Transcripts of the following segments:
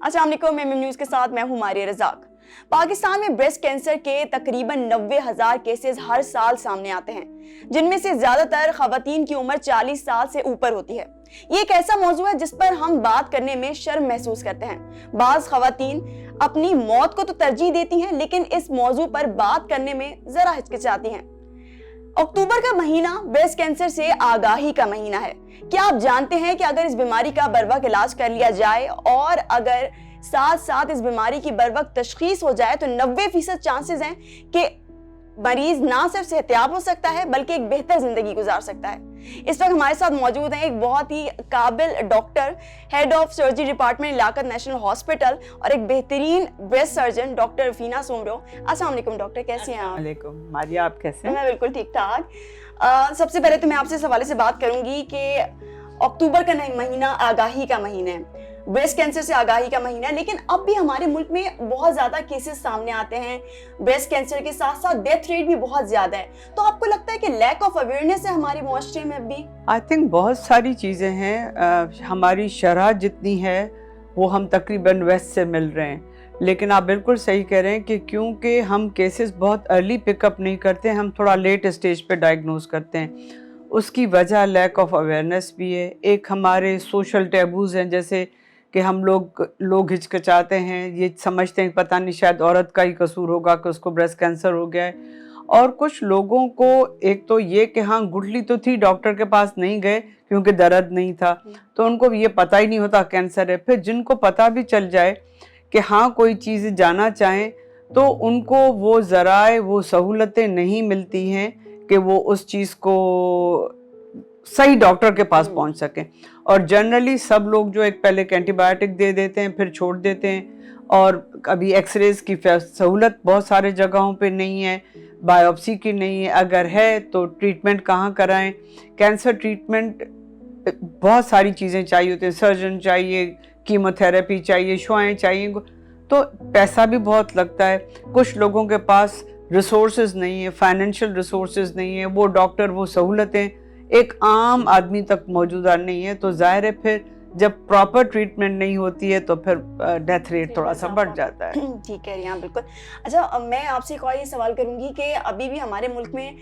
अस्सलाम वालेकुम, MM news के साथ मैं हूं मारिया रज़ाक। पाकिस्तान में ब्रेस्ट कैंसर के तकरीबन 90,000 केसेस हर साल सामने आते हैं, जिनमें से ज्यादातर खवातीन की उम्र 40 साल से ऊपर होती है। ये एक ऐसा मौजू है जिस पर हम बात करने में शर्म महसूस करते हैं। बाज खवातीन अपनी मौत को तो तरजीह देती हैं, लेकिन इस मौजू पर बात करने में जरा हिचकिचाती हैं। अक्टूबर का महीना ब्रेस्ट कैंसर से आगाही का महीना है। क्या आप जानते हैं कि अगर इस बीमारी का बरवक्त इलाज कर लिया जाए और अगर साथ साथ इस बीमारी की बरवक्त तशखीस हो जाए तो 90% चांसेस हैं कि मरीज ना सिर्फ सेहतयाब हो सकता है बल्कि एक बेहतर जिंदगी गुजार सकता है। इस वक्त हमारे साथ मौजूद हैं एक बहुत ही काबिल doctor, head of surgery department Liaquat national hospital और एक बेहतरीन breast surgeon doctor Rafina Soomro. अस्सलाम वालेकुम डॉक्टर, कैसी हैं आप? वालेकुम मारिया, आप कैसे हैं? मैं बिल्कुल ठीक ठाक। सबसे पहले तो मैं आपसे इस हवाले से बात करूंगी कि अक्टूबर का महीना आगाही का महीना है, ब्रेस्ट कैंसर से आगाही का महीना है, लेकिन अब भी हमारे मुल्क में बहुत ज्यादा केसेस सामने आते हैं। ब्रेस्ट कैंसर के साथ साथ डेथ रेट भी बहुत ज्यादा है। तो आपको लगता है कि लैक ऑफ अवेयरनेस है हमारे मुआशरे में अभी? आई थिंक बहुत सारी चीज़ें हैं। हमारी शरह जितनी है वो हम तकरीबन वेस्ट से मिल रहे हैं, लेकिन आप बिल्कुल सही कह रहे हैं कि क्योंकि हम केसेस बहुत अर्ली पिकअप नहीं करते, हम थोड़ा लेट स्टेज पे डायग्नोज करते हैं। उसकी वजह लैक ऑफ अवेयरनेस भी है। एक हमारे सोशल टैबूज़ हैं, जैसे कि हम लोग हिचकिचाते हैं, ये समझते हैं कि पता नहीं शायद औरत का ही कसूर होगा कि उसको ब्रेस्ट कैंसर हो गया है। और कुछ लोगों को एक तो ये कि हाँ गुठली तो थी, डॉक्टर के पास नहीं गए क्योंकि दर्द नहीं था, तो उनको ये पता ही नहीं होता कैंसर है। फिर जिनको पता भी चल जाए कि हाँ कोई चीज़ जाना चाहें तो उनको वो ज़राए, वो सहूलतें नहीं मिलती हैं कि वो उस चीज़ को सही डॉक्टर के पास पहुंच सकें। और जनरली सब लोग जो एक पहले एंटीबायोटिक दे देते हैं, फिर छोड़ देते हैं। और अभी एक्सरेज की सहूलत बहुत सारे जगहों पे नहीं है, बायोप्सी की नहीं है, अगर है तो ट्रीटमेंट कहाँ कराएं। कैंसर ट्रीटमेंट बहुत सारी चीज़ें चाहिए होती हैं, सर्जन चाहिए, कीमोथेरेपी चाहिए, शुआएं चाहिए, तो पैसा भी बहुत लगता है। कुछ लोगों के पास रिसोर्सेज नहीं है, फाइनेंशियल रिसोर्सेज नहीं है, वो डॉक्टर वो सहूलतें एक आम आदमी तक मौजूदा नहीं है। तो जाहिर है फिर जब प्रॉपर ट्रीटमेंट नहीं होती है तो फिर डेथ रेट थोड़ा सा बढ़ जाता है। ठीक कह रही हैं आप, बिल्कुल। अच्छा, मैं आपसे एक और ये सवाल करूंगी कि अभी भी हमारे मुल्क में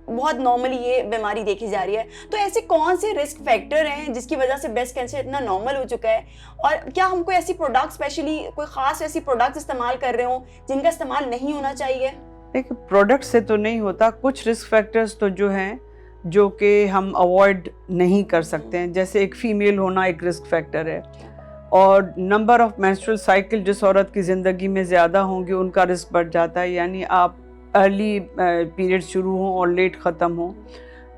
बहुत नॉर्मली ये बीमारी देखी जा रही है, तो ऐसे कौन से रिस्क फैक्टर हैं जिसकी वजह से ब्रेस्ट कैंसर इतना नॉर्मल हो चुका है? और क्या हमको ऐसी प्रोडक्ट, स्पेशली कोई खास ऐसी प्रोडक्ट्स इस्तेमाल कर रहे हो जिनका इस्तेमाल नहीं होना चाहिए? देखिए, प्रोडक्ट से तो नहीं होता, कुछ रिस्क फैक्टर्स तो जो हैं जो कि हम अवॉइड नहीं कर सकते हैं। जैसे एक फ़ीमेल होना एक रिस्क फैक्टर है, और नंबर ऑफ मेंस्ट्रुअल साइकिल जिस औरत की ज़िंदगी में ज़्यादा होंगे उनका रिस्क बढ़ जाता है। यानी आप अर्ली पीरियड शुरू हों और लेट ख़त्म हो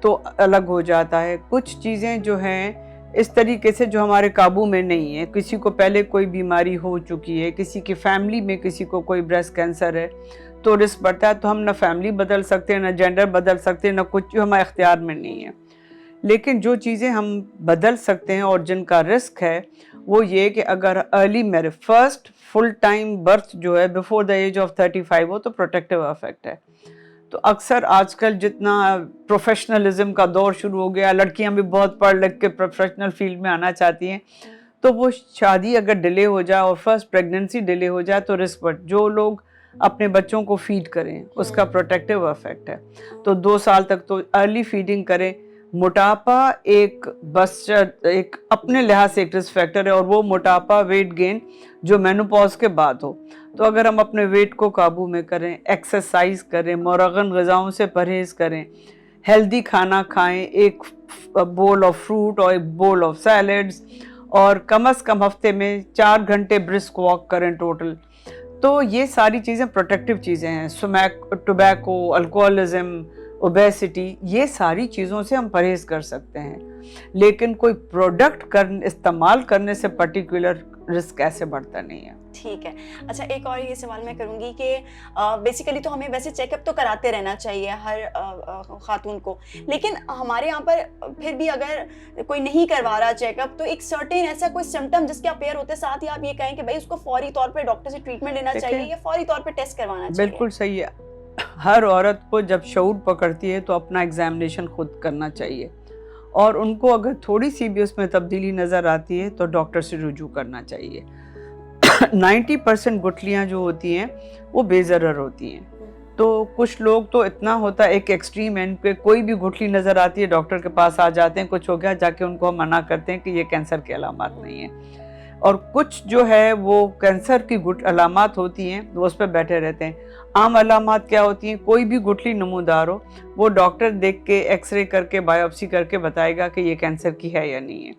तो अलग हो जाता है। कुछ चीज़ें जो हैं इस तरीके से जो हमारे काबू में नहीं है, किसी को पहले कोई बीमारी हो चुकी है, किसी की फैमिली में किसी को कोई ब्रेस्ट कैंसर है तो रिस्क बढ़ता है। तो हम ना फैमिली बदल सकते हैं, ना जेंडर बदल सकते हैं, ना कुछ जो हमारे इख्तियार में नहीं है। लेकिन जो चीज़ें हम बदल सकते हैं और जिनका रिस्क है वो ये कि अगर early marriage, first full time birth जो है बिफोर द एज ऑफ 35 हो तो प्रोटेक्टिव इफेक्ट है। तो अक्सर आजकल जितना प्रोफेशनलिज्म का दौर शुरू हो गया, लड़कियां भी बहुत पढ़ लिख के प्रोफेशनल फील्ड में आना चाहती हैं, तो वो शादी अगर डिले हो जाए और फर्स्ट प्रेगनेंसी डिले हो जाए तो रिस्क बढ़। जो लोग अपने बच्चों को फीड करें उसका प्रोटेक्टिव इफेक्ट है, तो 2 साल तक तो अर्ली फीडिंग करें। मोटापा एक एक अपने लिहाज से एक रिस्क फैक्टर है, और वो मोटापा, वेट गेन जो मेनोपॉज के बाद हो। तो अगर हम अपने वेट को काबू में करें, एक्सरसाइज करें, मुरगन ग़िज़ाओं से परहेज़ करें, हेल्दी खाना खाएं, एक बोल ऑफ फ्रूट और एक बोल ऑफ सैलड्स, और कम से कम हफ्ते में 4 घंटे ब्रिस्क वॉक करें टोटल, तो ये सारी चीज़ें प्रोटेक्टिव चीज़ें हैं। टोबैको, अल्कोहलिज्म, ओबेसिटी, ये सारी चीज़ों से हम परहेज़ कर सकते हैं। लेकिन कोई प्रोडक्ट इस्तेमाल करने से पर्टिकुलर रिस्क ऐसे बढ़ता नहीं है। ठीक है। अच्छा, एक और ये सवाल मैं करूंगी कि बेसिकली तो हमें वैसे चेकअप तो कराते रहना चाहिए हर खातून को, लेकिन हमारे यहाँ पर फिर भी अगर कोई नहीं करवा रहा चेकअप तो एक सर्टेन ऐसा कोई सिम्टम जिसके अपेयर होते साथ ही आप ये कहें कि भाई उसको फौरी तौर पे डॉक्टर से ट्रीटमेंट लेना चाहिए या फौरी तौर पे टेस्ट करवाना चाहिए? बिल्कुल सही है। हर औरत को जब शऊर पकड़ती है तो अपना एग्जामिनेशन खुद करना चाहिए, और उनको अगर थोड़ी सी भी उसमें तब्दीली नज़र आती है तो डॉक्टर से रुजू करना चाहिए। 90% गुठलियाँ जो होती हैं वो बेज़रर होती हैं। तो कुछ लोग तो इतना होता है, एक एक्सट्रीम एंड पे कोई भी गुठली नज़र आती है डॉक्टर के पास आ जाते हैं, कुछ हो गया, जाके उनको हम मना करते हैं कि ये कैंसर की अलामत नहीं है। और कुछ जो है वो कैंसर की अलामत होती हैं, वो उस पर बैठे रहते हैं। आम अलामत क्या होती हैं? कोई भी गुठली नमूदार हो, वो डॉक्टर देख के एक्सरे करके बायोप्सी करके बताएगा कि ये कैंसर की है या नहीं है।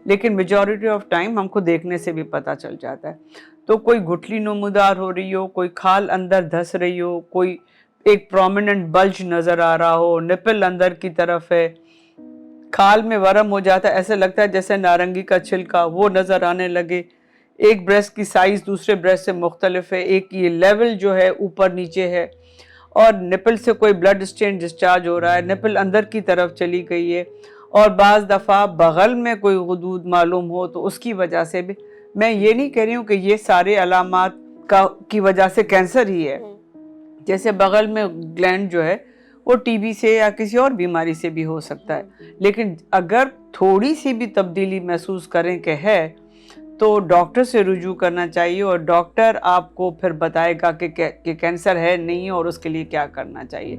लेकिन मेजॉरिटी ऑफ टाइम हमको देखने से भी पता चल जाता है। तो कोई गुठली नमूदार हो रही हो, कोई खाल अंदर धस रही हो, कोई एक प्रोमिनेंट बल्ज नज़र आ रहा हो, निपल अंदर की तरफ है, खाल में वरम हो जाता है, ऐसे लगता है जैसे नारंगी का छिलका, वो नज़र आने लगे। एक ब्रेस्ट की साइज़ दूसरे ब्रेस्ट से मुख्तलिफ है, एक ये लेवल जो है ऊपर नीचे है, और निपल से कोई ब्लड स्टेन डिस्चार्ज हो रहा है, निपल अंदर की तरफ चली गई है, और बाज़ दफ़ा बगल में कोई गुदूद मालूम हो तो उसकी वजह से भी। मैं ये नहीं कह रही हूँ कि ये सारे अलामात की वजह से कैंसर ही है। जैसे बगल में ग्लैंड जो है वो टीबी से या किसी और बीमारी से भी हो सकता है, लेकिन अगर थोड़ी सी भी तब्दीली महसूस करें कि है तो डॉक्टर से रुजू करना चाहिए, और डॉक्टर आपको फिर बताएगा कि कैंसर है नहीं है और उसके लिए क्या करना चाहिए।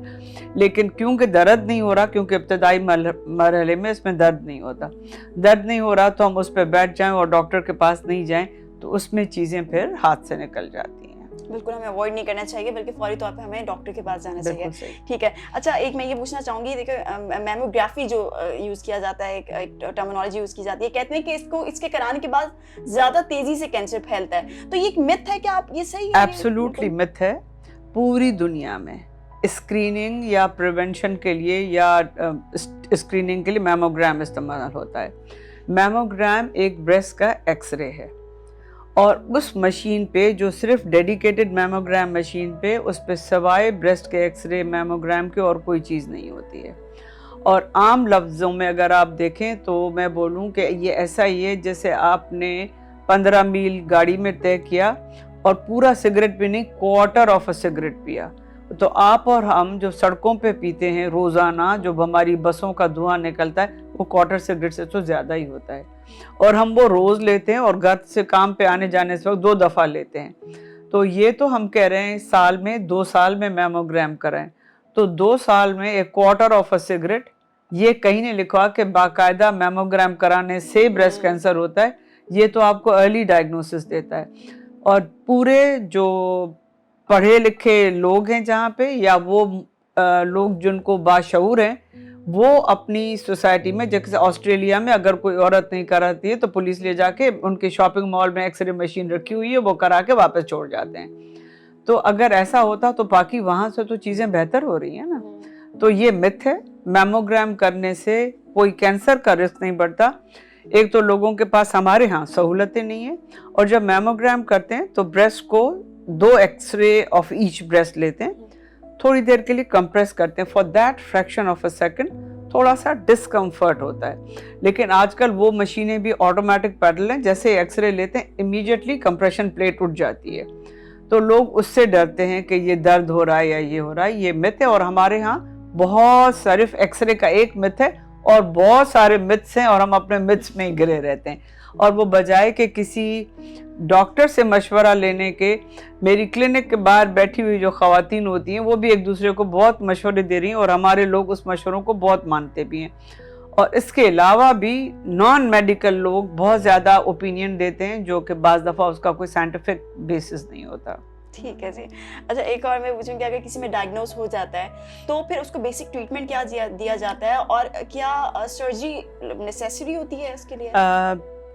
लेकिन क्योंकि दर्द नहीं हो रहा, क्योंकि इब्तदाई मरहले में इसमें दर्द नहीं होता, दर्द नहीं हो रहा तो हम उस पर बैठ जाएं और डॉक्टर के पास नहीं जाएं तो उसमें चीज़ें फिर हाथ से निकल जाती हैं। बिल्कुल हमें अवॉइड नहीं करना चाहिए, बल्कि फौरी तौर पे हमें डॉक्टर के पास जाना चाहिए। ठीक है। अच्छा, एक मैं ये पूछना चाहूँगी, देखो मैमोग्राफी जो यूज़ किया जाता है, एक टर्मिनोलॉजी यूज़ की जाती है, कहते हैं कि इसके कराने के बाद ज़्यादा तेज़ी से कैंसर फैलता है, तो ये एक मिथ है क्या? आप ये सही है? एब्सोल्युटली मिथ है। पूरी दुनिया में स्क्रीनिंग या प्रिवेंशन के लिए या स्क्रीनिंग के लिए मैमोग्राम इस्तेमाल होता है। मैमोग्राम एक ब्रेस्ट का एक्सरे है, और उस मशीन पे जो सिर्फ डेडिकेटेड मैमोग्राम मशीन पे, उस पे सवाए ब्रेस्ट के एक्सरे मैमोग्राम के और कोई चीज़ नहीं होती है। और आम लफ्ज़ों में अगर आप देखें तो मैं बोलूँ कि ये ऐसा ही है जैसे आपने 15 मील गाड़ी में तय किया और पूरा सिगरेट भी नहीं, क्वार्टर ऑफ अ सिगरेट पिया। तो आप और हम जो सड़कों पे पीते हैं रोज़ाना, जो हमारी बसों का धुआं निकलता है, वो क्वार्टर सिगरेट से तो ज़्यादा ही होता है, और हम वो रोज़ लेते हैं, और घर से काम पे आने जाने से वक्त 2 दफ़ा लेते हैं। तो ये तो हम कह रहे हैं साल में 2 साल में मैमोग्राम कराएं, तो 2 साल में एक क्वार्टर ऑफ अ सिगरेट, ये कहीं नहीं लिखा कि बाकायदा मैमोग्राम कराने से ब्रेस्ट कैंसर होता है। ये तो आपको अर्ली डायग्नोसिस देता है। और पूरे जो पढ़े लिखे लोग हैं जहाँ पे, या वो लोग जिनको बाशऊर हैं, वो अपनी सोसाइटी में, जैसे ऑस्ट्रेलिया में अगर कोई औरत नहीं कराती है तो पुलिस ले जाके उनके शॉपिंग मॉल में एक्सरे मशीन रखी हुई है, वो करा के वापस छोड़ जाते हैं। तो अगर ऐसा होता तो बाकी वहाँ से तो चीज़ें बेहतर हो रही हैं ना। तो ये मिथ है, मैमोग्राम करने से कोई कैंसर का रिस्क नहीं बढ़ता। एक तो लोगों के पास हमारे यहाँ सहूलतें नहीं है, और जब मैमोग्राम करते हैं तो ब्रेस्ट को 2 एक्सरे ऑफ ईच ब्रेस्ट लेते हैं, थोड़ी देर के लिए कंप्रेस करते हैं, for that fraction of a second थोड़ा सा डिस्कम्फर्ट होता है। लेकिन आजकल वो मशीनें भी ऑटोमेटिक पैडल हैं, जैसे एक्सरे लेते हैं इमीडिएटली कंप्रेशन प्लेट उठ जाती है। तो लोग उससे डरते हैं कि ये दर्द हो रहा है या ये हो रहा है, ये मिथ है। और हमारे यहाँ बहुत सिर्फ एक्सरे का एक मिथ है और बहुत सारे मिथ्स हैं, और हम अपने मिथ्स में ही गिरे रहते हैं। और वो बजाय कि किसी डॉक्टर से मशवरा लेने के, मेरी क्लिनिक के बाहर बैठी हुई जो ख़वातीन होती हैं वो भी एक दूसरे को बहुत मशवरे दे रही हैं, और हमारे लोग उस मशवरों को बहुत मानते भी हैं। और इसके अलावा भी नॉन मेडिकल लोग बहुत ज़्यादा ओपिनियन देते हैं, जो कि बाज़ दफ़ा उसका कोई साइंटिफिक बेसिस नहीं होता। ठीक है जी। अच्छा, एक और मैं पूछूँ कि अगर किसी में डायग्नोज हो जाता है तो फिर उसको बेसिक ट्रीटमेंट क्या दिया जाता है, और क्या सर्जरी नेसेसरी होती है इसके लिए?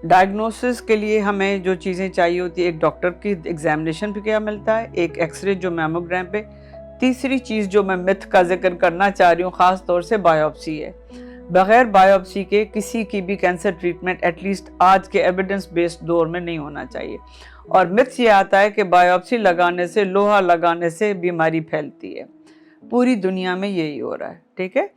डायग्नोसिस के लिए हमें जो चीज़ें चाहिए होती है, एक डॉक्टर की एग्जामिनेशन भी क्या मिलता है, एक एक्सरे जो मैमोग्राम पे, तीसरी चीज़ जो मैं मिथ का जिक्र करना चाह रही हूँ ख़ास तौर से बायोप्सी है। बग़ैर बायोप्सी के किसी की भी कैंसर ट्रीटमेंट एटलीस्ट आज के एविडेंस बेस्ड दौर में नहीं होना चाहिए। और मिथ्स ये आता है कि बायोप्सी लगाने से, लोहा लगाने से बीमारी फैलती है। पूरी दुनिया में यही हो रहा है, ठीक है।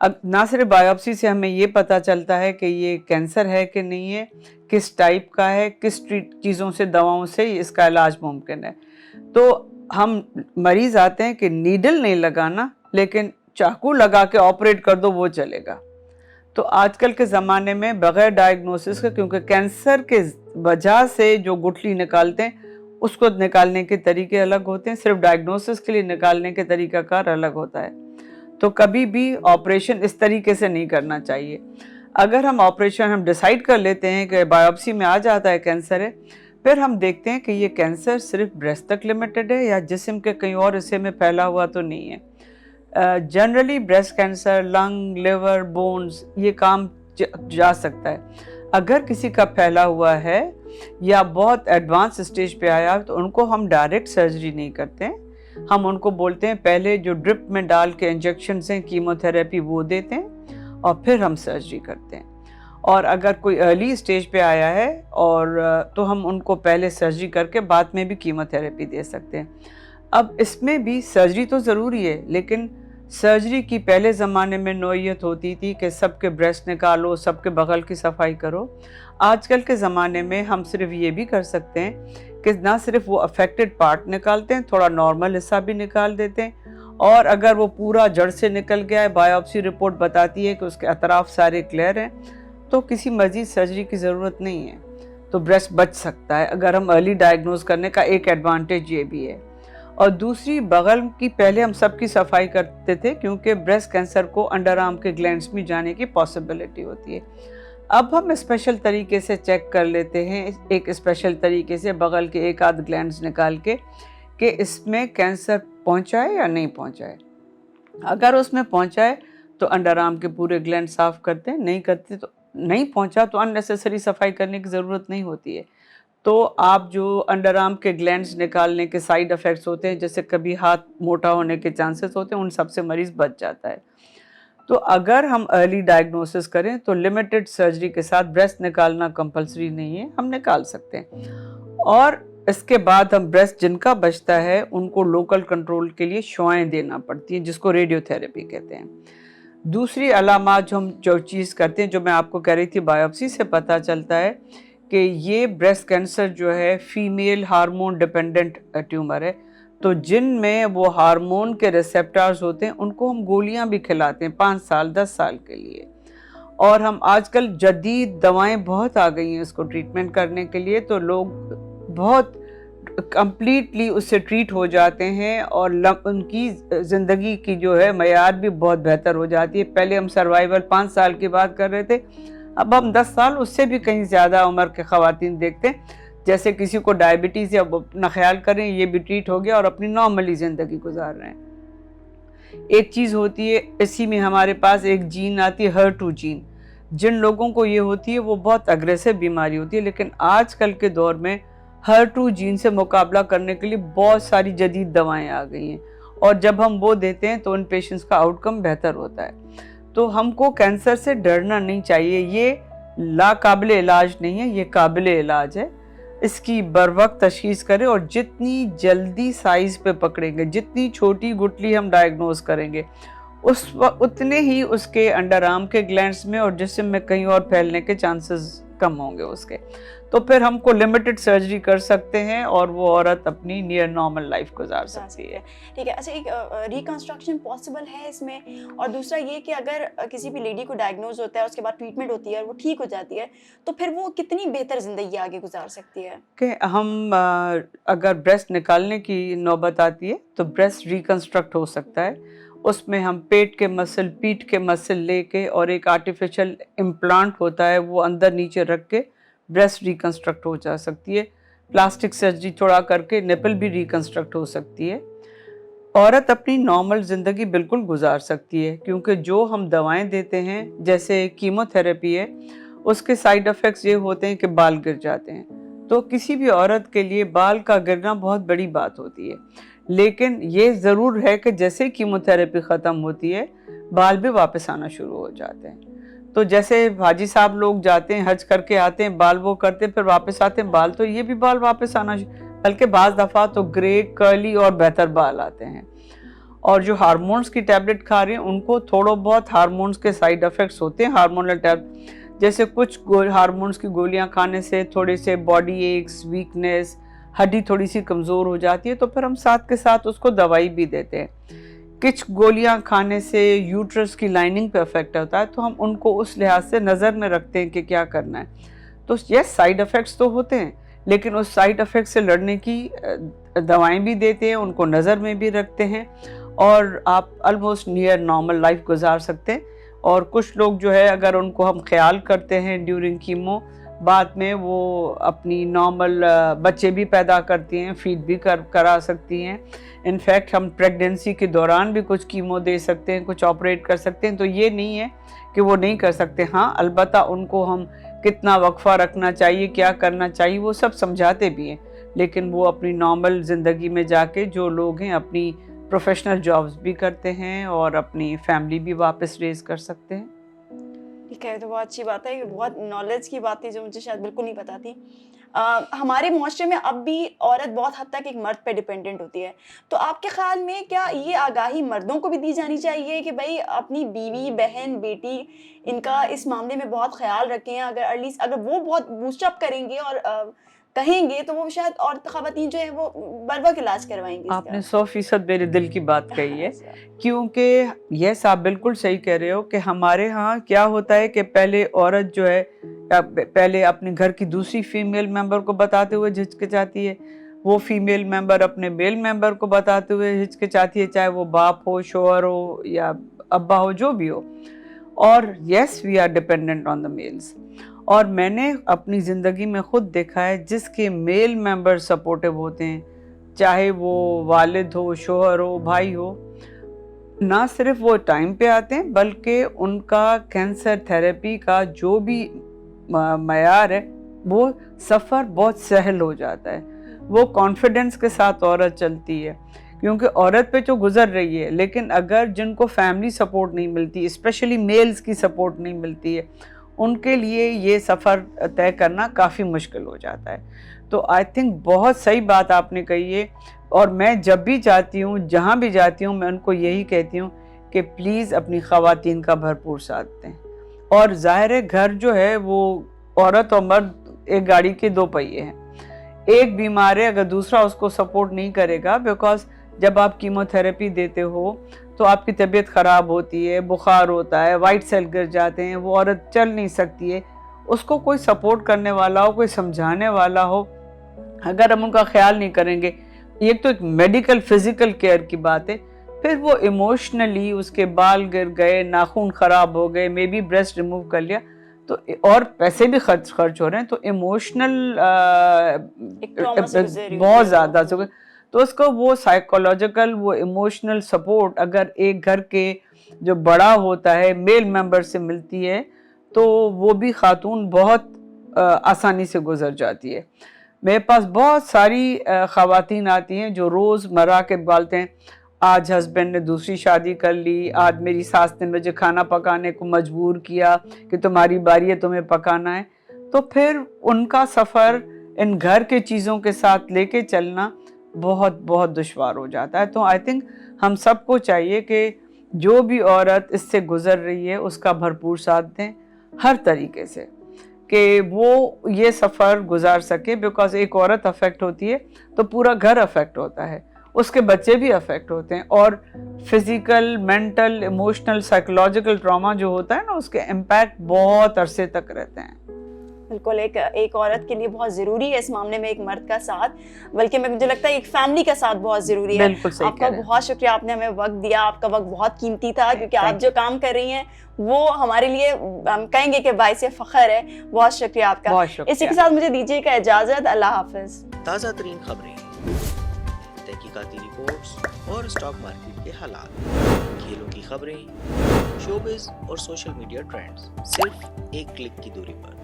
अब ना सिर्फ बायोप्सी से हमें ये पता चलता है कि ये कैंसर है कि नहीं है, किस टाइप का है, किस चीज़ों से, दवाओं से इसका इलाज मुमकिन है। तो हम मरीज़ आते हैं कि नीडल नहीं लगाना, लेकिन चाकू लगा के ऑपरेट कर दो, वो चलेगा। तो आजकल के ज़माने में बग़ैर डायग्नोसिस के, क्योंकि कैंसर के वजह से जो गुठली निकालते हैं اس کو نکالنے کے طریقے الگ ہوتے ہیں, صرف ڈائگنوسس کے لیے نکالنے کے طریقہ کار الگ ہوتا ہے. تو کبھی بھی آپریشن اس طریقے سے نہیں کرنا چاہیے. اگر ہم ڈیسائیڈ کر لیتے ہیں کہ بایوپسی میں آ جاتا ہے کینسر ہے, پھر ہم دیکھتے ہیں کہ یہ کینسر صرف بریسٹ تک لمیٹڈ ہے یا جسم کے کہیں اور حصے میں پھیلا ہوا تو نہیں ہے. جنرلی بریسٹ کینسر لنگ, لیور, بونز یہ کام جا سکتا ہے. اگر کسی کا پھیلا ہوا ہے یا بہت ایڈوانس اسٹیج پہ آیا تو ان کو ہم ڈائریکٹ سرجری نہیں کرتے ہیں. ہم ان کو بولتے ہیں پہلے جو ڈرپ میں ڈال کے انجیکشنز ہیں, کیموتھراپی وہ دیتے ہیں اور پھر ہم سرجری کرتے ہیں. اور اگر کوئی ارلی اسٹیج پہ آیا ہے اور تو ہم ان کو پہلے سرجری کر کے بعد میں بھی کیموتھراپی دے سکتے ہیں. اب اس میں بھی سرجری تو ضروری ہے, لیکن سرجری کی پہلے زمانے میں نوعیت ہوتی تھی کہ سب کے بریسٹ نکالو, سب کے بغل کی صفائی کرو. آج کل کے زمانے میں ہم صرف یہ بھی کر سکتے ہیں کہ نہ صرف وہ افیکٹڈ پارٹ نکالتے ہیں, تھوڑا نارمل حصہ بھی نکال دیتے ہیں, اور اگر وہ پورا جڑ سے نکل گیا ہے, بایوپسی رپورٹ بتاتی ہے کہ اس کے اطراف سارے کلیئر ہیں, تو کسی مزید سرجری کی ضرورت نہیں ہے. تو بریسٹ بچ سکتا ہے اگر ہم ارلی ڈائگنوز کرنے کا. ایک ایڈوانٹیج یہ بھی ہے. اور دوسری, بغل کی پہلے ہم سب کی صفائی کرتے تھے کیونکہ بریسٹ کینسر کو انڈر آرم کے گلینڈز میں جانے کی پاسبلٹی ہوتی ہے. اب ہم اسپیشل طریقے سے چیک کر لیتے ہیں, ایک اسپیشل طریقے سے بغل کے ایک آدھ گلینڈز نکال کے, کہ اس میں کینسر پہنچا ہے یا نہیں پہنچا ہے. اگر اس میں پہنچا ہے تو انڈر آرم کے پورے گلینڈ صاف کرتے ہیں, نہیں کرتے تو نہیں پہنچا تو ان نیسیسری صفائی کرنے کی ضرورت نہیں ہوتی ہے. تو آپ جو انڈر آرم کے گلینڈز نکالنے کے سائیڈ افیکٹس ہوتے ہیں, جیسے کبھی ہاتھ موٹا ہونے کے چانسز ہوتے ہیں, ان سب سے مریض بچ جاتا ہے. تو اگر ہم ارلی ڈائگنوسس کریں تو لمیٹڈ سرجری کے ساتھ بریسٹ نکالنا کمپلسری نہیں ہے, ہم نکال سکتے ہیں. اور اس کے بعد ہم بریسٹ جن کا بچتا ہے ان کو لوکل کنٹرول کے لیے شعائیں دینا پڑتی ہیں, جس کو ریڈیو تھراپی کہتے ہیں. دوسری علامات جو چیز کرتے ہیں, جو میں آپ کو کہہ رہی تھی, بایوپسی سے پتہ چلتا ہے کہ یہ بریسٹ کینسر جو ہے فیمیل ہارمون ڈیپینڈنٹ ٹیومر ہے. تو جن میں وہ ہارمون کے ریسیپٹرز ہوتے ہیں ان کو ہم گولیاں بھی کھلاتے ہیں 5 سال 10 سال کے لیے. اور ہم آج کل جدید دوائیں بہت آ گئی ہیں اس کو ٹریٹمنٹ کرنے کے لیے, تو لوگ بہت کمپلیٹلی اس سے ٹریٹ ہو جاتے ہیں اور ان کی زندگی کی جو ہے معیار بھی بہت بہتر ہو جاتی ہے. پہلے ہم سروائیول 5 سال کی بات کر رہے تھے, اب ہم 10 سال اس سے بھی کہیں زیادہ عمر کے خواتین دیکھتے ہیں. جیسے کسی کو ڈائبٹیز یا اپنا خیال کریں یہ بھی ٹریٹ ہو گیا اور اپنی نارملی زندگی گزار رہے ہیں. ایک چیز ہوتی ہے اسی میں ہمارے پاس ایک جین آتی ہے HER2 جین. جن لوگوں کو یہ ہوتی ہے وہ بہت اگریسو بیماری ہوتی ہے, لیکن آج کل کے دور میں HER2 جین سے مقابلہ کرنے کے لیے بہت ساری جدید دوائیں آ گئی ہیں, اور جب ہم وہ دیتے ہیں تو ان پیشنٹس کا آؤٹ کم بہتر ہوتا ہے. تو ہم کو کینسر سے ڈرنا نہیں چاہیے. یہ لا قابل علاج نہیں ہے, یہ قابل علاج ہے. اس کی بروقت تشخیص کریں, اور جتنی جلدی سائز پہ پکڑیں گے, جتنی چھوٹی گٹلی ہم ڈائگنوز کریں گے, اس اتنے ہی اس کے انڈر آرم کے گلینڈز میں اور جسم میں کہیں اور پھیلنے کے چانسز کم ہوں گے اس کے. تو پھر ہم کو لمیٹڈ سرجری کر سکتے ہیں اور وہ عورت اپنی نیئر نارمل لائف گزار سکتی ہے. ٹھیک ہے. اچھا, ایک ریکنسٹرکشن پاسبل ہے اس میں؟ اور دوسرا یہ کہ اگر کسی بھی لیڈی کو ڈائگنوز ہوتا ہے, اس کے بعد ٹریٹمنٹ ہوتی ہے اور وہ ٹھیک ہو جاتی ہے, تو پھر وہ کتنی بہتر زندگی آگے گزار سکتی ہے؟ کہ ہم اگر بریسٹ نکالنے کی نوبت آتی ہے تو بریسٹ ریکنسٹرکٹ ہو سکتا ہے. اس میں ہم پیٹ کے مسل, پیٹھ کے مسل لے کے, اور ایک آرٹیفیشل امپلانٹ ہوتا ہے وہ اندر نیچے رکھ کے بریسٹ ریکنسٹرکٹ ہو جا سکتی ہے. پلاسٹک سرجری تھوڑا کر کے نپل بھی ریکنسٹرکٹ ہو سکتی ہے. عورت اپنی نارمل زندگی بالکل گزار سکتی ہے, کیونکہ جو ہم دوائیں دیتے ہیں جیسے کیمو تھراپی ہے, اس کے سائیڈ افیکٹس یہ ہوتے ہیں کہ بال گر جاتے ہیں. تو کسی بھی عورت کے لیے بال کا گرنا بہت بڑی بات ہوتی ہے, لیکن یہ ضرور ہے کہ جیسے کیمو تھراپی ختم ہوتی ہے بال بھی واپس آنا شروع ہو جاتے ہیں. تو جیسے حاجی صاحب لوگ جاتے ہیں, حج کر کے آتے ہیں, بال وہ کرتے ہیں, پھر واپس آتے ہیں بال, تو یہ بھی بال واپس آنا بلکہ بعض دفعہ تو گرے, کرلی اور بہتر بال آتے ہیں. اور جو ہارمونز کی ٹیبلٹ کھا رہے ہیں ان کو تھوڑا بہت ہارمونز کے سائیڈ افیکٹس ہوتے ہیں. ہارمونل جیسے کچھ ہارمونز کی گولیاں کھانے سے تھوڑے سے باڈی ایکس, ویکنیس, ہڈی تھوڑی سی کمزور ہو جاتی ہے, تو پھر ہم ساتھ کے ساتھ اس کو دوائی بھی دیتے ہیں. کچھ گولیاں کھانے سے یوٹرس کی لائننگ پہ افیکٹ ہوتا ہے, تو ہم ان کو اس لحاظ سے نظر میں رکھتے ہیں کہ کیا کرنا ہے. تو یہ سائیڈ افیکٹس تو ہوتے ہیں, لیکن اس سائڈ افیکٹ سے لڑنے کی دوائیں بھی دیتے ہیں, ان کو نظر میں بھی رکھتے ہیں, اور آپ آلموسٹ نیئر نارمل لائف گزار سکتے ہیں. اور کچھ لوگ جو ہے اگر ان کو ہم خیال کرتے ہیں ڈیورنگ کیمو, بعد میں وہ اپنی نارمل بچے بھی پیدا کرتی ہیں, فیڈ بھی کرا سکتی ہیں. انفیکٹ ہم پریگننسی کے دوران بھی کچھ کیمو دے سکتے ہیں, کچھ آپریٹ کر سکتے ہیں. تو یہ نہیں ہے کہ وہ نہیں کر سکتے. ہاں البتہ ان کو ہم کتنا وقفہ رکھنا چاہیے, کیا کرنا چاہیے, وہ سب سمجھاتے بھی ہیں. لیکن وہ اپنی نارمل زندگی میں جا کے جو لوگ ہیں اپنی پروفیشنل جابز بھی کرتے ہیں اور اپنی فیملی بھی واپس ریز کر سکتے ہیں. ٹھیک ہے, تو بہت اچھی بات ہے, بہت نالج کی بات تھی جو مجھے شاید بالکل نہیں پتا تھی. ہمارے معاشرے میں اب بھی عورت بہت حد تک ایک مرد پہ ڈیپینڈنٹ ہوتی ہے, تو آپ کے خیال میں کیا یہ آگاہی مردوں کو بھی دی جانی چاہیے کہ بھائی اپنی بیوی, بہن, بیٹی ان کا اس معاملے میں بہت خیال رکھیں, اگر وہ بہت بوسٹ اپ کریں گے اور کہیں گے تو وہ شاید اور خواتین جو ہیں وہ بر وقت علاج کروائیں گی. آپ نے 100% میرے دل کی بات کہی ہے, کیونکہ یس آپ بالکل صحیح کہہ رہے ہو کہ ہمارے ہاں کیا ہوتا ہے کہ پہلے عورت جو ہے پہلے اپنے گھر کی دوسری فیمیل ممبر کو بتاتے ہوئے جھجکچاتی ہے, وہ فیمیل ممبر اپنے میل ممبر کو بتاتے ہوئے ہچکچاتی ہے, چاہے وہ باپ ہو, شوہر ہو یا ابا ہو, جو بھی ہو. اور yes we are dependent on the males. اور میں نے اپنی زندگی میں خود دیکھا ہے جس کے میل ممبر سپورٹیو ہوتے ہیں, چاہے وہ والد ہو, شوہر ہو, بھائی ہو, نہ صرف وہ ٹائم پہ آتے ہیں بلکہ ان کا کینسر تھراپی کا جو بھی معیار ہے وہ سفر بہت سہل ہو جاتا ہے. وہ کانفیڈنس کے ساتھ عورت چلتی ہے, کیونکہ عورت پہ تو گزر رہی ہے, لیکن اگر جن کو فیملی سپورٹ نہیں ملتی, اسپیشلی میلز کی سپورٹ نہیں ملتی ہے, ان کے لیے یہ سفر طے کرنا کافی مشکل ہو جاتا ہے. تو آئی تھنک بہت صحیح بات آپ نے کہی ہے, اور میں جب بھی جاتی ہوں, جہاں بھی جاتی ہوں, میں ان کو یہی کہتی ہوں کہ پلیز اپنی خواتین کا بھرپور ساتھ دیں. اور ظاہر ہے گھر جو ہے وہ عورت اور مرد ایک گاڑی کے دو پہیے ہیں. ایک بیمار ہے, اگر دوسرا اس کو سپورٹ نہیں کرے گا, بیکاز جب آپ کیمو تھراپی دیتے ہو تو آپ کی طبیعت خراب ہوتی ہے, بخار ہوتا ہے, وائٹ سیل گر جاتے ہیں, وہ عورت چل نہیں سکتی ہے, اس کو کوئی سپورٹ کرنے والا ہو, کوئی سمجھانے والا ہو, اگر ہم ان کا خیال نہیں کریں گے, ایک تو ایک میڈیکل فزیکل کیئر کی بات ہے, پھر وہ ایموشنلی اس کے بال گر گئے, ناخن خراب ہو گئے, مے بی بریسٹ ریموو کر لیا, تو اور پیسے بھی خرچ ہو رہے ہیں, تو ایموشنل بہت زیادہ ہو گئے. تو اس کو وہ سائیکولوجیکل, وہ ایموشنل سپورٹ اگر ایک گھر کے جو بڑا ہوتا ہے میل ممبر سے ملتی ہے تو وہ بھی خاتون بہت آسانی سے گزر جاتی ہے. میرے پاس بہت ساری خواتین آتی ہیں جو روز مرہ کے بالتے ہیں, آج ہسبینڈ نے دوسری شادی کر لی, آج میری ساس نے مجھے کھانا پکانے کو مجبور کیا کہ تمہاری باری ہے, تمہیں پکانا ہے. تو پھر ان کا سفر ان گھر کے چیزوں کے ساتھ لے کے چلنا بہت بہت دشوار ہو جاتا ہے. تو آئی تھنک ہم سب کو چاہیے کہ جو بھی عورت اس سے گزر رہی ہے اس کا بھرپور ساتھ دیں ہر طریقے سے, کہ وہ یہ سفر گزار سکے. بیکاز ایک عورت افیکٹ ہوتی ہے تو پورا گھر افیکٹ ہوتا ہے, اس کے بچے بھی افیکٹ ہوتے ہیں, اور physical, mental, emotional, psychological trauma جو ہوتا ہے نا, اس کے امپیکٹ بہت عرصے تک رہتے ہیں. بالکل, ایک عورت کے لیے بہت ضروری ہے اس معاملے میں ایک مرد کا ساتھ, بلکہ مجھے لگتا ہے ایک فیملی کا ساتھ بہت ضروری ہے. بالکل صحیح. آپ کا بہت شکریہ, آپ نے ہمیں وقت دیا, آپ کا وقت بہت قیمتی تھا, کیونکہ آپ جو کام کر رہی ہیں وہ ہمارے لیے ہم کہیں گے کہ باعث فخر ہے. بہت شکریہ آپ کا. اسی کے ساتھ مجھے دیجیے گا اجازت. اللہ حافظ. تازہ ترین خبریں, تحقیقاتی رپورٹس اور اسٹاک مارکیٹ کے حالات, کھیلوں کی خبریں, شوبز اور سوشل میڈیا ٹرینڈز صرف ایک کلک کی دوری پر.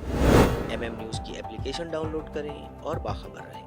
MM نیوز کی اپلیکیشن ڈاؤن لوڈ کریں اور باخبر رہیں.